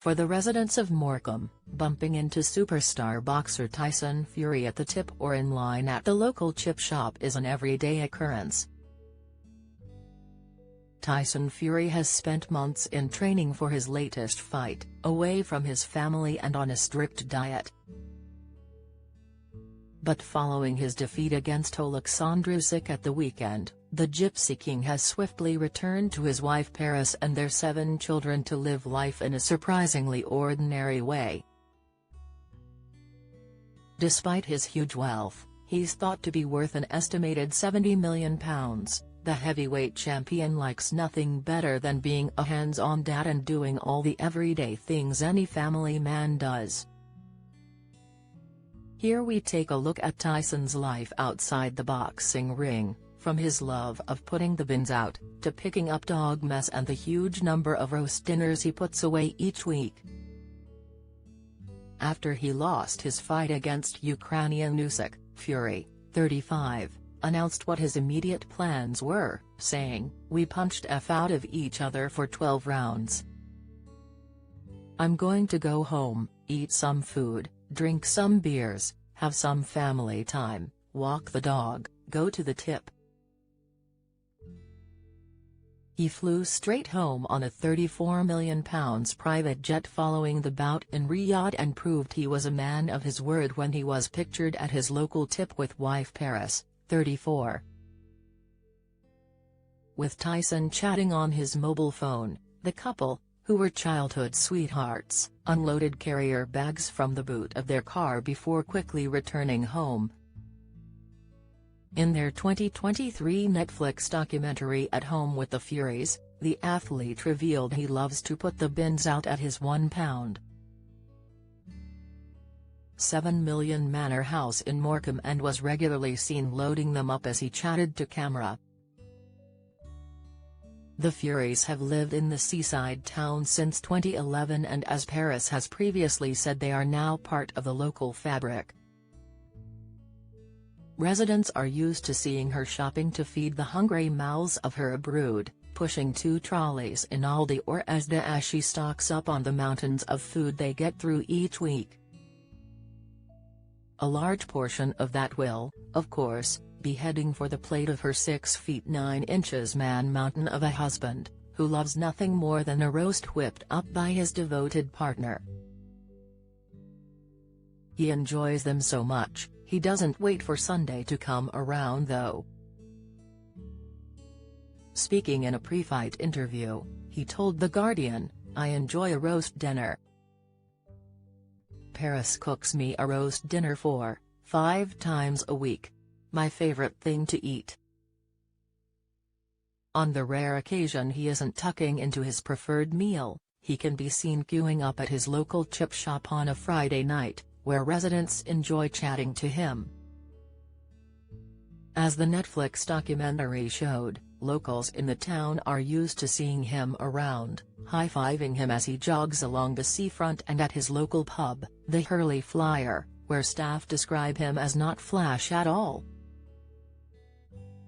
For the residents of Morecambe, bumping into superstar boxer Tyson Fury at the tip or in line at the local chip shop is an everyday occurrence. Tyson Fury has spent months in training for his latest fight, away from his family and on a strict diet. But following his defeat against Oleksandr Usyk at the weekend, the Gypsy King has swiftly returned to his wife Paris and their 7 children to live life in a surprisingly ordinary way. Despite his huge wealth, he's thought to be worth an estimated £70 million. The heavyweight champion likes nothing better than being a hands-on dad and doing all the everyday things any family man does. Here we take a look at Tyson's life outside the boxing ring, from his love of putting the bins out, to picking up dog mess and the huge number of roast dinners he puts away each week. After he lost his fight against Ukrainian Usyk, Fury, 35, announced what his immediate plans were, saying, "We punched F out of each other for 12 rounds. I'm going to go home, eat some food, drink some beers, have some family time, walk the dog, go to the tip." He flew straight home on a £34 million private jet following the bout in Riyadh and proved he was a man of his word when he was pictured at his local tip with wife Paris, 34. With Tyson chatting on his mobile phone, the couple, who were childhood sweethearts, unloaded carrier bags from the boot of their car before quickly returning home. In their 2023 Netflix documentary At Home with the Furies, the athlete revealed he loves to put the bins out at his £1.7 million manor house in Morecambe and was regularly seen loading them up as he chatted to camera. The Furies have lived in the seaside town since 2011 and as Paris has previously said they are now part of the local fabric. Residents are used to seeing her shopping to feed the hungry mouths of her brood, pushing 2 trolleys in Aldi or Asda as she stocks up on the mountains of food they get through each week. A large portion of that will, of course, be heading for the plate of her 6 feet 9 inches man mountain of a husband, who loves nothing more than a roast whipped up by his devoted partner. He enjoys them so much, he doesn't wait for Sunday to come around though. Speaking in a pre-fight interview, he told The Guardian, "I enjoy a roast dinner. Paris cooks me a roast dinner 4-5 times a week. My favorite thing to eat." On the rare occasion he isn't tucking into his preferred meal, he can be seen queuing up at his local chip shop on a Friday night, where residents enjoy chatting to him. As the Netflix documentary showed, locals in the town are used to seeing him around, high-fiving him as he jogs along the seafront and at his local pub, the Hurley Flyer, where staff describe him as not flash at all.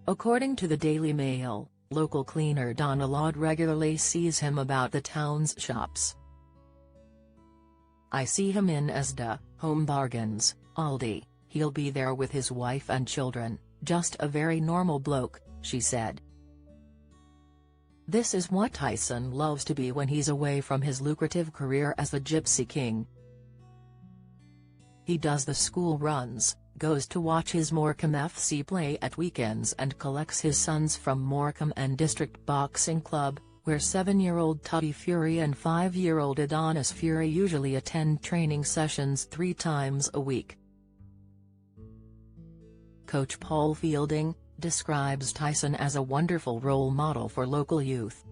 According to the Daily Mail, local cleaner Donna Laud regularly sees him about the town's shops. "I see him in Asda, Home Bargains, Aldi, he'll be there with his wife and children, just a very normal bloke," she said. This is what Tyson loves to be when he's away from his lucrative career as the Gypsy King. He does the school runs, goes to watch his Morecambe FC play at weekends and collects his sons from Morecambe and District Boxing Club, where 7-year-old Tubby Fury and 5-year-old Adonis Fury usually attend training sessions 3 times a week. Coach Paul Fielding describes Tyson as a wonderful role model for local youth.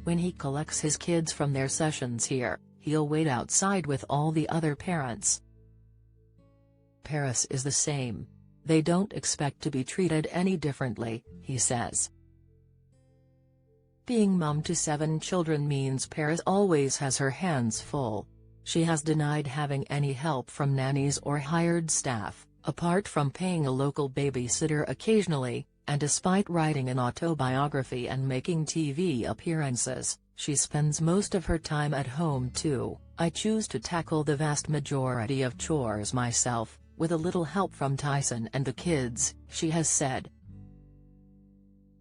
When he collects his kids from their sessions here, he'll wait outside with all the other parents. Paris is the same. They don't expect to be treated any differently, he says. Being mum to 7 children means Paris always has her hands full. She has denied having any help from nannies or hired staff, apart from paying a local babysitter occasionally, and despite writing an autobiography and making TV appearances, She spends most of her time at home too. I choose to tackle the vast majority of chores myself, with a little help from Tyson and the kids, she has said.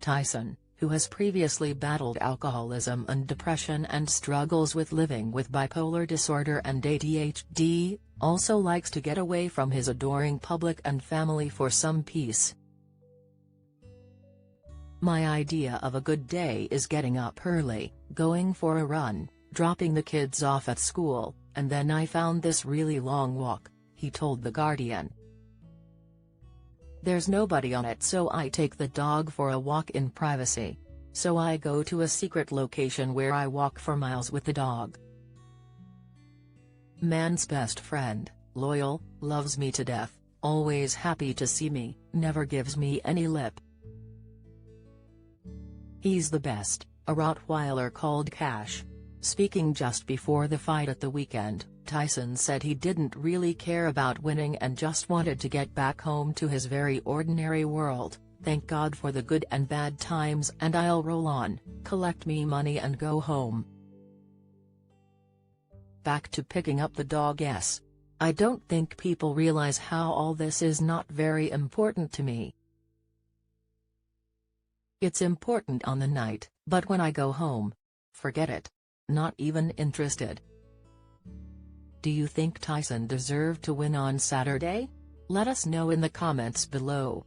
Tyson, who has previously battled alcoholism and depression and struggles with living with bipolar disorder and ADHD, also likes to get away from his adoring public and family for some peace. My idea of a good day is getting up early, going for a run, dropping the kids off at school, and then I found this really long walk, he told The Guardian. There's nobody on it, so I take the dog for a walk in privacy. So I go to a secret location where I walk for miles with the dog. Man's best friend, loyal, loves me to death, always happy to see me, never gives me any lip. He's the best, a Rottweiler called Cash. Speaking just before the fight at the weekend, Tyson said he didn't really care about winning and just wanted to get back home to his very ordinary world. Thank God for the good and bad times, and I'll roll on, collect me money and go home. Back to picking up the dog. Yes. I don't think people realize how all this is not very important to me. It's important on the night, but when I go home, forget it. Not even interested. Do you think Tyson deserved to win on Saturday? Let us know in the comments below.